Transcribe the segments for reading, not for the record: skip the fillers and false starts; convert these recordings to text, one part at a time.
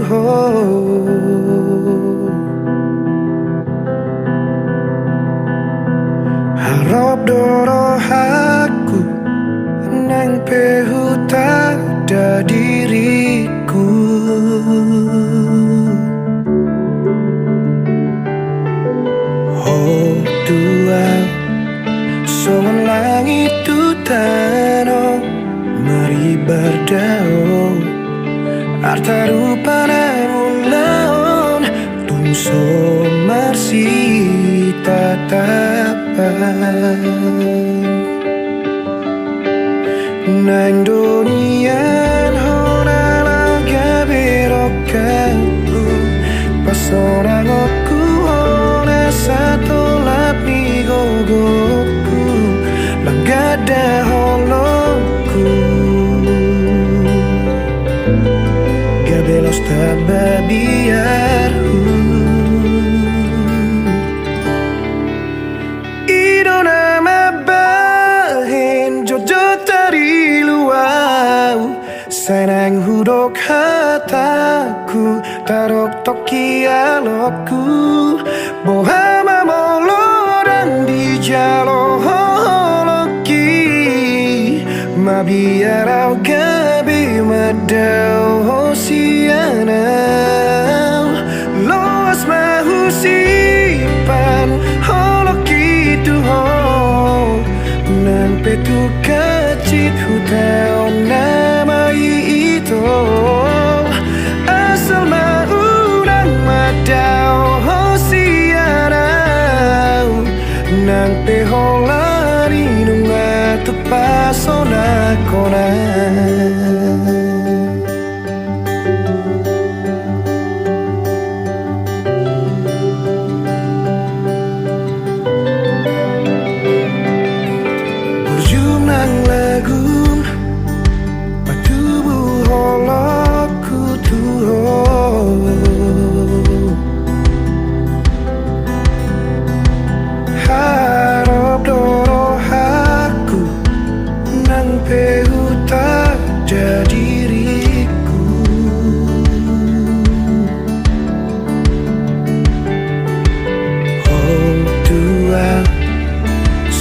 ho. Harap doro aku nang pehuta da diriku. Oh Tuhan, soal langit tu tano mari berdao arta rupa namun tum so marsi tatapan nang dunian hona laga berokanku pasorang aku hona satu lapi gogoku langgada holokku gabelos tababiarku idona mabahin jojo tari luau senang hudok hataku tarok toki alokku bohama molo dan di jalo holoki mabiarau gabi madau hosianau loas mahusipan holoki tuho nan petu kacit hutau nama itu asal maunang madau hosianau nang peholari nunga tu pasona kona.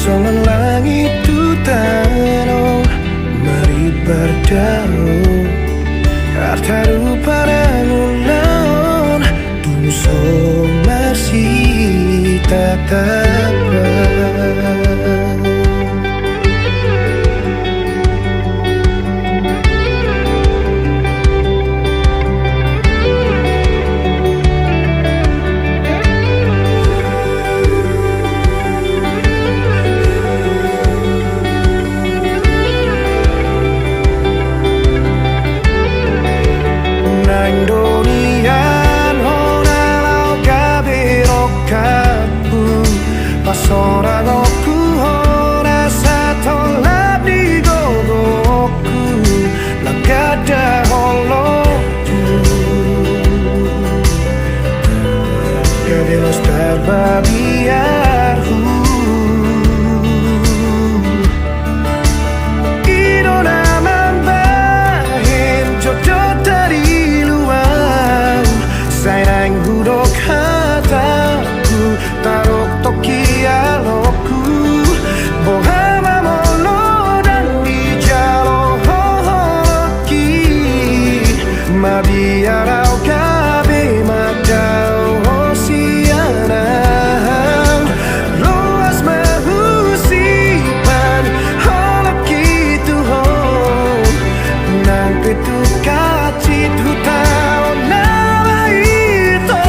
Soal langit tu tano mari berdao arta rupa nangulan tum so marsi tatapan Pasorang aku hona satu labdi gogoku langgada holoku gabelos tababiarku idona mambahin jojo dari luar sayang hudok hataku tarok toki alokku bohama molo dan di jalo holoki mabiarau gabe madau hosianau loas mahusipan holoki tuho nang petu kacit hutau nama itu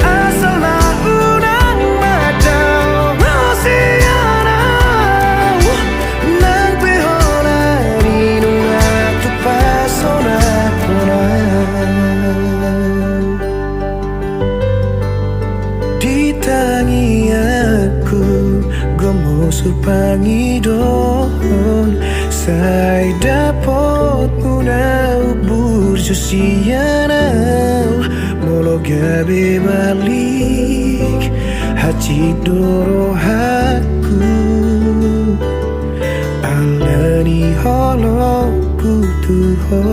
asal naunang madau hosianau nang peholari nunga tu pasona kona ditangi aku gomo supangi don sai dapot munau burjo sianau molo gabe balik hati doro haku alani holo putu ho.